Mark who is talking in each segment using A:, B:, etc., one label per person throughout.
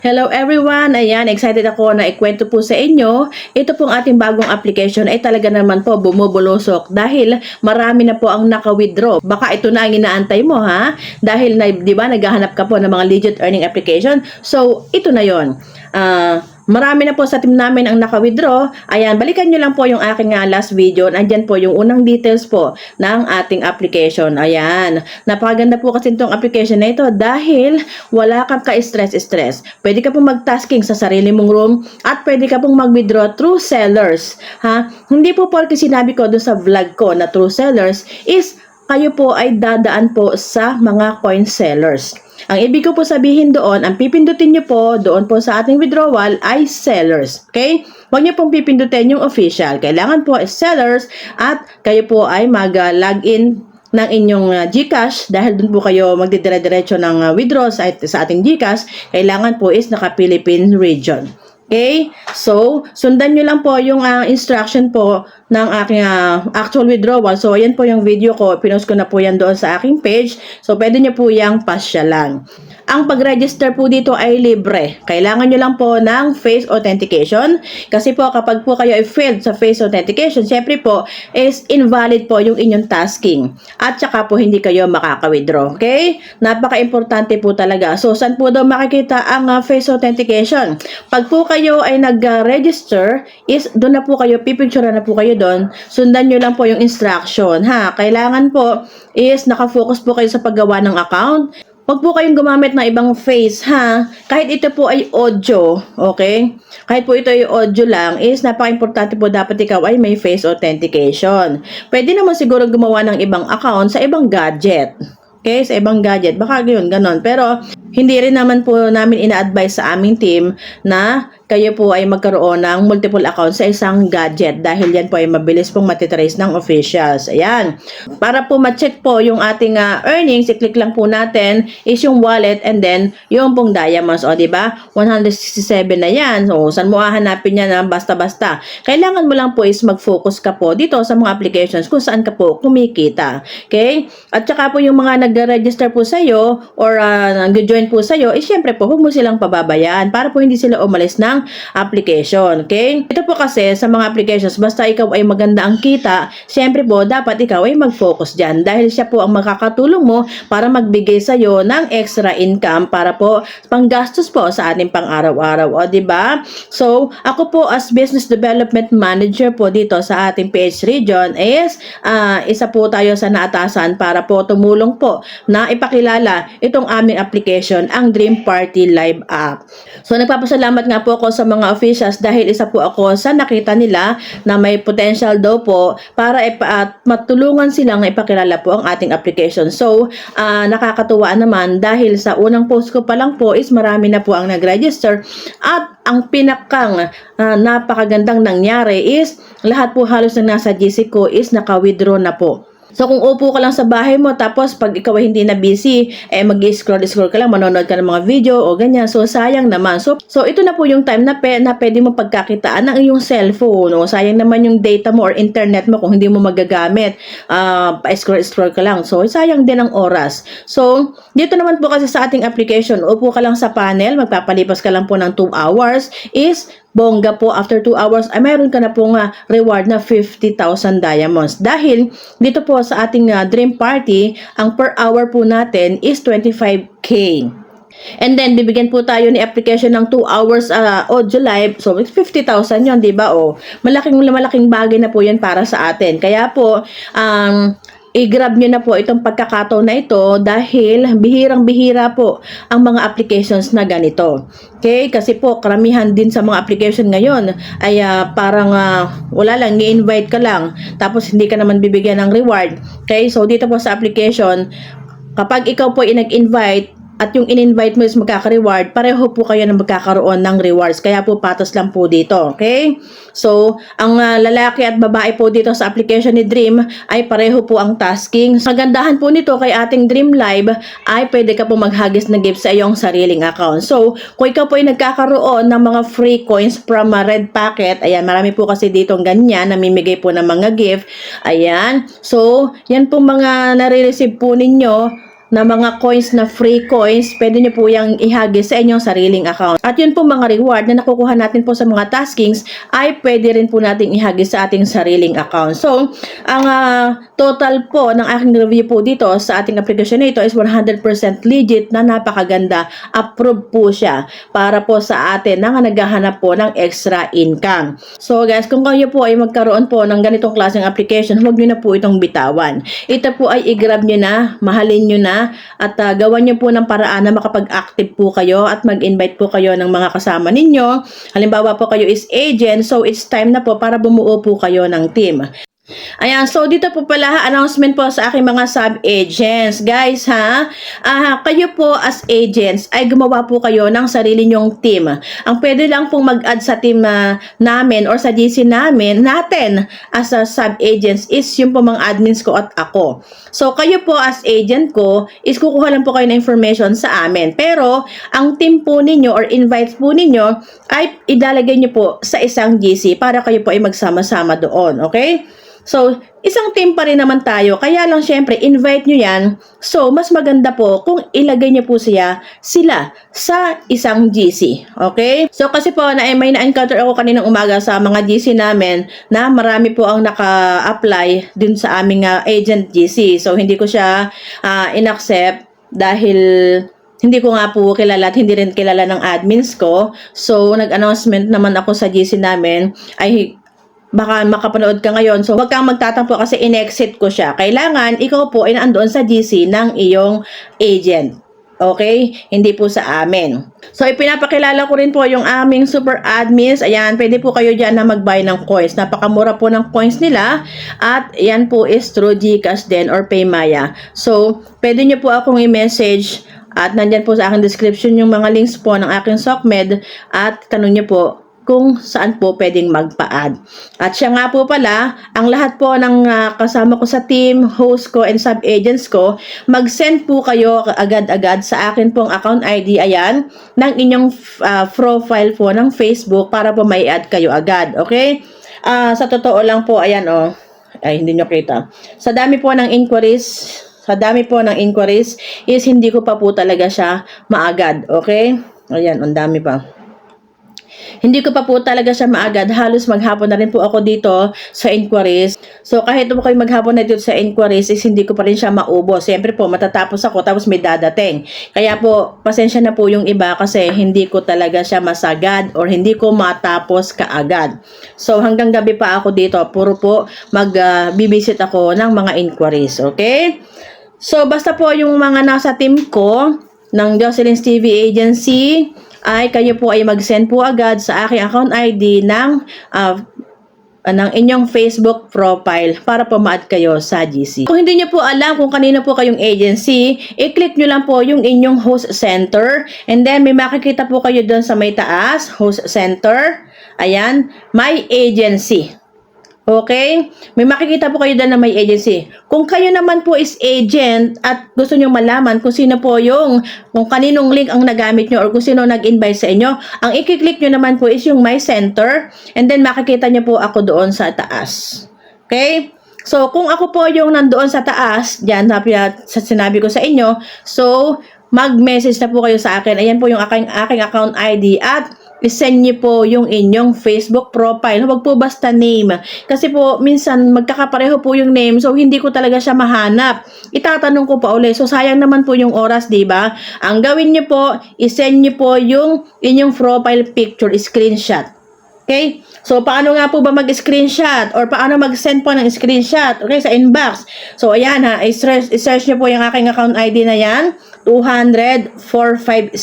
A: Hello everyone! Ayan, excited ako na ikwento po sa inyo. Ito pong ating bagong application ay talaga naman po bumubulusok dahil marami na po ang naka-withdraw. Baka ito na ang inaantay mo ha? Dahil na, di ba, naghahanap ka po ng mga legit earning application. So, ito na yon. Marami na po sa team namin ang naka-withdraw. Ayan, balikan nyo lang po yung aking last video. Andyan po yung unang details po ng ating application. Ayan, napakaganda po kasi itong application na ito dahil wala kang ka-stress-stress. Pwede ka pong mag-tasking sa sarili mong room at pwede ka pong mag-withdraw through sellers. Ha? Hindi po porque sinabi ko doon sa vlog ko na through sellers is kayo po ay dadaan po sa mga coin sellers. Ang ibig ko po sabihin doon, ang pipindutin nyo po doon po sa ating withdrawal ay sellers. Okay? Huwag nyo pong pipindutin yung official. Kailangan po ay sellers at kayo po ay mag-login ng inyong GCash dahil doon po kayo magdidire-diretso ng withdraw sa ating GCash. Kailangan po is naka-Philippine region. Okay? So, sundan nyo lang po yung instruction po ng aking actual withdrawal. So, ayan po yung video ko. Pinost ko na po yan doon sa aking page. So, pwede nyo po yung pasyalan. Ang pag-register po dito ay libre. Kailangan nyo lang po ng face authentication. Kasi po, kapag po kayo ay failed sa face authentication, syempre po, is invalid po yung inyong tasking. At saka po, hindi kayo makaka-withdraw. Okay? Napaka-importante po talaga. So, saan po daw makikita ang face authentication? Pag po kayo ay nag-register, is doon na po kayo, pipicture na po kayo doon. Sundan nyo lang po yung instruction. Ha? Kailangan po is nakafocus po kayo sa paggawa ng account. Huwag po kayong gumamit ng ibang face, ha? Kahit ito po ay audio, okay? Kahit po ito ay audio lang, is napaka-importante po dapat ikaw ay may face authentication. Pwede naman siguro gumawa ng ibang account sa ibang gadget. Okay? Sa ibang gadget. Baka yun, ganon. Pero, hindi rin naman po namin ina-advise sa aming team na kayo po ay magkaroon ng multiple accounts sa isang gadget dahil yan po ay mabilis pong matitrace ng officials. Ayan. Para po ma-check po yung ating earnings, i-click lang po natin is yung wallet and then yung pong diamonds. O, diba? 167 na yan. So, saan mo hahanapin yan na basta-basta? Kailangan mo lang po is mag-focus ka po dito sa mga applications kung saan ka po kumikita. Okay? At saka po yung mga nag-register po sa'yo or nag-join po sa'yo, syempre po, huwag mo silang pababayaan para po hindi sila umalis ng application. Okay? Ito po kasi sa mga applications, basta ikaw ay maganda ang kita, syempre po, dapat ikaw ay mag-focus dyan dahil siya po ang makakatulong mo para magbigay sa'yo ng extra income para po panggastos po sa ating pang-araw-araw. O, diba? So, ako po as Business Development Manager po dito sa ating PH region is isa po tayo sa naatasan para po tumulong po na ipakilala itong aming application, ang Dream Party Live app. So, nagpapasalamat nga po ako sa mga officials dahil isa po ako sa nakita nila na may potential daw po para matulungan silang na ipakilala po ang ating application. So, nakakatuwa naman dahil sa unang post ko pa lang po is marami na po ang nag-register at ang pinakang napakagandang nangyari is lahat po halos na nasa GC ko is naka-withdraw na po. So, kung upo ka lang sa bahay mo, tapos pag ikaw ay hindi na busy, mag-scroll ka lang, manonood ka ng mga video o ganyan. So, sayang naman. So ito na po yung time na pwede mo pagkakitaan ng iyong cellphone. O, sayang naman yung data mo or internet mo kung hindi mo magagamit. Pa-scroll ka lang. So, sayang din ang oras. So, dito naman po kasi sa ating application, upo ka lang sa panel, magpapalipas ka lang po ng 2 hours, is bongga po, after 2 hours, ay mayroon ka na pong reward na 50,000 diamonds. Dahil, dito po sa ating Dream Party, ang per hour po natin is 25K. And then, bibigyan po tayo ni application ng 2 hours audio live. So, 50,000 yun, di ba? O, malaking bagay na po yan para sa atin. Kaya po, i-grab nyo na po itong pagkakataon na ito dahil bihirang-bihira po ang mga applications na ganito. Okay? Kasi po, karamihan din sa mga application ngayon ay parang wala lang, i-invite ka lang tapos hindi ka naman bibigyan ng reward. Okay? So, dito po sa application, kapag ikaw po nag-invite at yung in-invite mo is magkaka-reward, pareho po kayo na magkakaroon ng rewards. Kaya po patas lang po dito. Okay? So, ang lalaki at babae po dito sa application ni Dream ay pareho po ang tasking. Kagandahan po nito kay ating Dream Live ay pwede ka po maghagis na gift sa iyong sariling account. So, kung ikaw po ay nagkakaroon ng mga free coins from Red Packet, ayan, marami po kasi dito ganyan, namimigay po ng mga gift. Ayan. So, yan po mga nare-receive po ninyo na mga coins na free coins, pwede nyo po yung ihagis sa inyong sariling account. At yun po mga reward na nakukuha natin po sa mga taskings ay pwede rin po nating ihagis sa ating sariling account. So, ang total po ng aking review po dito sa ating application nito is 100% legit na napakaganda. Approved po siya para po sa atin na naghahanap po ng extra income. So guys, kung kayo po ay magkaroon po ng ganitong klaseng application, huwag nyo na po itong bitawan. Ito po ay i-grab nyo na, mahalin nyo na, at gawan nyo po ng paraan na makapag-active po kayo at mag-invite po kayo ng mga kasama ninyo. Halimbawa po kayo is agent, so it's time na po para bumuo po kayo ng team. Ayan, so dito po pala announcement po sa aking mga sub-agents. Guys ha, kayo po as agents ay gumawa po kayo ng sarili nyong team. Ang pwede lang pong mag-add sa team namin or sa GC natin as a sub-agents is yung po mga admins ko at ako. So kayo po as agent ko is kukuha lang po kayo ng information sa amin. Pero ang team po ninyo or invites po ninyo ay idalagay nyo po sa isang GC para kayo po ay magsama-sama doon. Okay? So, isang team pa rin naman tayo. Kaya lang syempre, invite nyo yan. So, mas maganda po kung ilagay nyo po sila sa isang GC. Okay? So, kasi po, may na-encounter ako kaninang umaga sa mga GC namin na marami po ang naka-apply din sa aming agent GC. So, hindi ko siya in-accept dahil hindi ko nga po kilala at hindi rin kilala ng admins ko. So, nag-announcement naman ako sa GC namin ay baka makapanood ka ngayon. So, huwag kang magtatampo kasi in-exit ko siya. Kailangan, ikaw po ay naandoon sa GC ng iyong agent. Okay? Hindi po sa amin. So, ipinapakilala ko rin po yung aming super admins. Ayan, pwede po kayo dyan na mag-buy ng coins. Napakamura po ng coins nila. At yan po is through GCash din or Paymaya. So, pwede nyo po akong i-message at nandyan po sa aking description yung mga links po ng aking SOCMED at tanong nyo po kung saan po pwedeng magpa-add. At siya nga po pala, ang lahat po ng kasama ko sa team, host ko, and sub-agents ko, mag-send po kayo agad-agad sa akin pong account ID, ayan, ng inyong profile po ng Facebook para po may add kayo agad. Okay? Sa totoo lang po, ayan ay hindi nyo kita. Sa dami po ng inquiries, is hindi ko pa po talaga siya maagad. Okay? Ayan, ang dami pa. Hindi ko pa po talaga siya maagad. Halos maghapon na rin po ako dito sa inquiries. So, kahit po kayo maghapon na dito sa inquiries, is hindi ko pa rin siya maubos. Siyempre po, matatapos ako tapos may dadating. Kaya po, pasensya na po yung iba kasi hindi ko talaga siya masagad or hindi ko matapos kaagad. So, hanggang gabi pa ako dito. Puro po mag-visit ako ng mga inquiries. Okay? So, basta po yung mga nasa team ko ng Jocelyn's TV Agency, ay kayo po ay mag-send po agad sa aking account ID ng inyong Facebook profile para po ma-add kayo sa GC. Kung hindi nyo po alam kung kanino po kayong agency, i-click nyo lang po yung inyong host center and then may makikita po kayo doon sa may taas, host center. Ayan, my agency. Okay? May makikita po kayo doon na may agency. Kung kayo naman po is agent at gusto nyo malaman kung sino po kung kaninong link ang nagamit nyo or kung sino nag-invite sa inyo, ang i-click nyo naman po is yung my center and then makikita nyo po ako doon sa taas. Okay? So, kung ako po yung nandoon sa taas, dyan sa sinabi ko sa inyo, so, mag-message na po kayo sa akin. Ayan po yung aking account ID at i-send niyo po yung inyong Facebook profile. Huwag po basta name. Kasi po, minsan magkakapareho po yung name. So, hindi ko talaga siya mahanap. Itatanong ko pa ulit. So, sayang naman po yung oras, di ba? Ang gawin niyo po, i-send niyo po yung inyong profile picture, screenshot. Okay? So, paano nga po ba mag-screenshot? Or paano mag-send po ng screenshot? Okay, sa inbox. So, ayan ha. I-search niyo po yung aking account ID na yan. 200-4503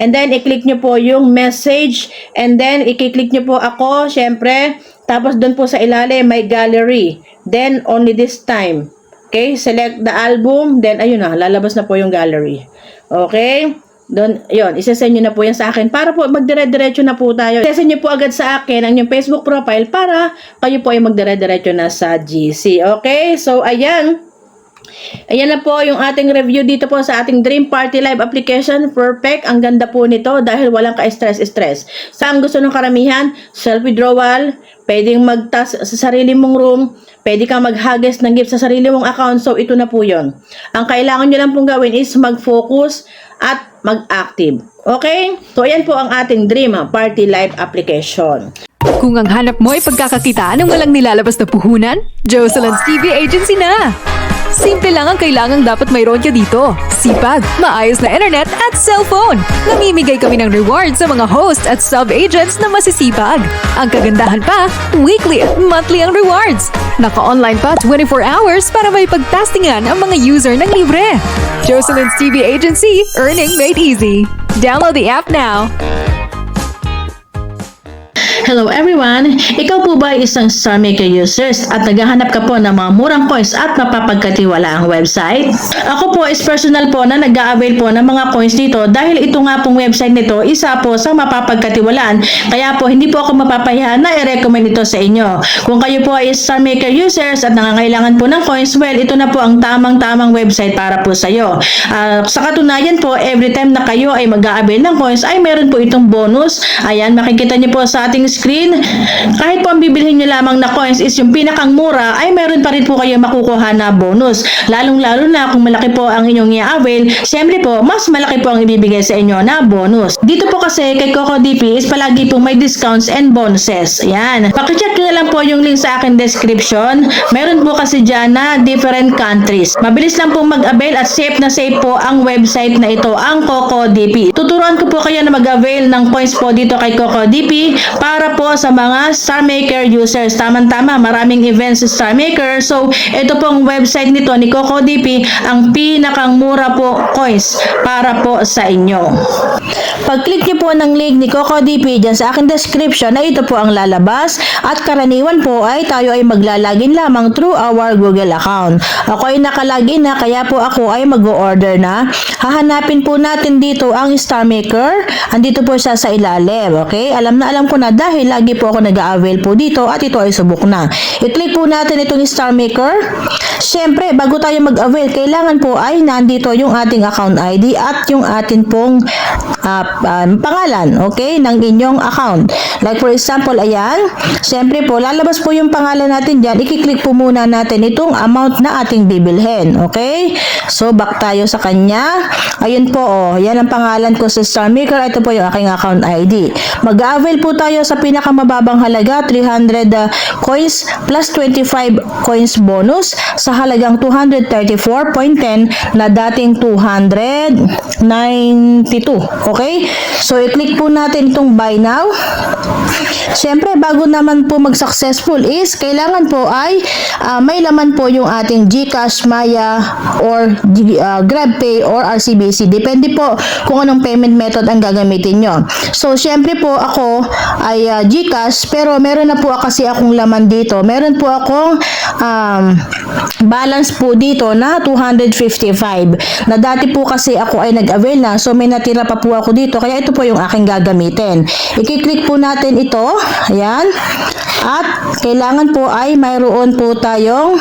A: and then i-click nyo po yung message and then i-click nyo po ako syempre tapos doon po sa ilalim may gallery then only this time okay select the album then ayun na lalabas na po yung gallery okay doon yun isesend nyo na po yan sa akin para po magdire-diretso na po tayo isesend nyo po agad sa akin ang yung Facebook profile para kayo po ay magdire-diretso na sa GC okay so ayan. Ayan na po yung ating review dito po sa ating Dream Party Live application. Perfect. Ang ganda po nito dahil walang ka-stress-stress. Saan gusto ng karamihan? Self-withdrawal. Pwedeng mag-task sa sarili mong room. Pwede kang mag-hagis ng gift sa sarili mong account. So, ito na po yun. Ang kailangan nyo lang pong gawin is mag-focus at mag-active. Okay? So, ayan po ang ating Dream Party Live application.
B: Kung ang hanap mo ay pagkakakitaan ng walang nilalabas na puhunan, Jocelyn's TV Agency na! Simple lang ang kailangang dapat mayroon ka dito. Sipag, maayos na internet at cellphone. Namimigay kami ng rewards sa mga host at sub-agents na masisipag. Ang kagandahan pa, weekly at monthly ang rewards. Naka-online pa 24 hours para may pagtastingan ang mga user ng libre. Jocelyn's TV Agency, earning made easy. Download the app now.
A: Hello everyone! Ikaw po ba ay isang Star Maker users at naghahanap ka po ng mga murang coins at mapapagkatiwalaang website? Ako po is personal po na nag-a-avail po ng mga coins dito dahil ito nga pong website nito isa po sa mapapagkatiwalaan, kaya po hindi po ako mapapahiya na i-recommend ito sa inyo. Kung kayo po ay Star Maker users at nangangailangan po ng coins, well, ito na po ang tamang website para po sa iyo. Sa katunayan po, every time na kayo ay mag-a-avail ng coins ay meron po itong bonus. Ayan, makikita niyo po sa ating screen. Kahit po ang bibilhin nyo lamang na coins is yung pinakang mura, ay meron pa rin po kayo makukuha na bonus. Lalong-lalo na kung malaki po ang inyong i-avail, syempre po, mas malaki po ang ibibigay sa inyo na bonus. Dito po kasi kay CocoDP is palagi po may discounts and bonuses. Ayan. Pakicheck nyo na lang po yung link sa akin description. Meron po kasi dyan na different countries. Mabilis lang po mag-avail at safe na safe po ang website na ito, ang CocoDP. Tuturuan ko po kayo na mag-avail ng coins po dito kay CocoDP para po sa mga Star Maker users. Tamang-tama, maraming events sa Star Maker. So, ito pong website nito ni CocoDP, ang pinakang mura po coins para po sa inyo. Pag-click niyo po ng link ni CocoDP dyan sa aking description, na ito po ang lalabas at karaniwan po ay tayo ay maglalagin lamang through our Google account. Ako ay nakalagin na, kaya po ako ay mag-order na. Hahanapin po natin dito ang Star Maker. Andito po siya sa ilalim. Okay? Alam ko na dahil lagi po ako nag-a-avail po dito at ito ay subok na. I-click po natin itong Star Maker. Siyempre, bago tayo mag-avail, kailangan po ay nandito yung ating account ID at yung atin pong pangalan, okay, ng inyong account. Like for example, ayan. Siyempre po, lalabas po yung pangalan natin dyan. I-click po muna natin itong amount na ating bibilhin. Okay? So, back tayo sa kanya. Ayun po, oh. Yan ang pangalan ko sa Star Maker. Ito po yung aking account ID. Mag-avail po tayo sa pinakamababang halaga, 300 coins plus 25 coins bonus sa halagang 234.10 na dating 292. Okay? So, i-click po natin itong buy now. Siyempre, bago naman po mag-successful is, kailangan po ay may laman po yung ating GCash, Maya, or GrabPay, or RCBC. Depende po kung anong payment method ang gagamitin nyo. So, siyempre po ako ay GCash, pero meron na po kasi akong laman dito. Meron po akong balance po dito na 255. Na dati po kasi ako ay nag-avail na, so may natira pa po ako dito, kaya ito po yung aking gagamitin. I-click po natin ito. Ayan. At kailangan po ay mayroon po tayong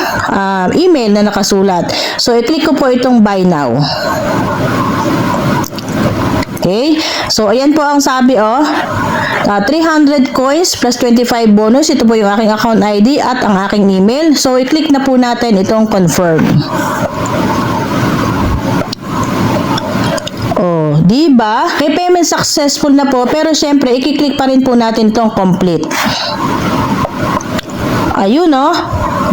A: email na nakasulat. So, i-click ko po itong buy now. Okay? So, ayan po ang sabi, 300 coins plus 25 bonus. Ito po yung aking account ID at ang aking email. So, i-click na po natin itong confirm. Oh, di ba? May payment successful na po, pero syempre, i-click pa rin po natin itong complete. Ayun,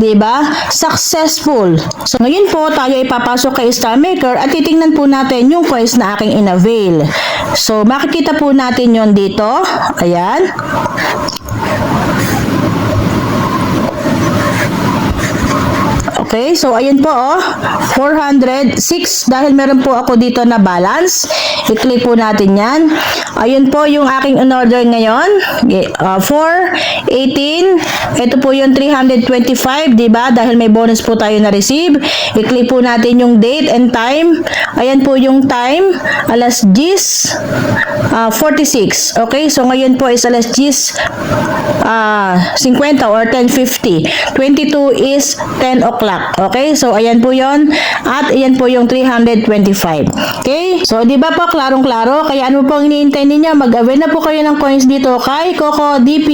A: di ba? Successful. So, ngayon po, tayo ay papasok kay Star Maker at titingnan po natin yung coins na aking in-avail. So, makikita po natin yon dito. Ayan. Okay, so ayun po, 406 dahil meron po ako dito na balance. I-click po natin yan. Ayun po yung aking in-order ngayon. 418
C: Ito po yung 325, di ba? Dahil may bonus po tayo na receive. I-click po natin yung date and time. Ayan po yung time, alas 10:46. Okay, so ngayon po is alas 10:50 or 10:50. 22 is 10 o'clock. Okay, so ayan po yon. At ayan po yung 325. Okay, so di ba po klarong-klaro? Kaya ano po ang iniintay ninyo? Mag-avail na po kayo ng coins dito kay Coco DP.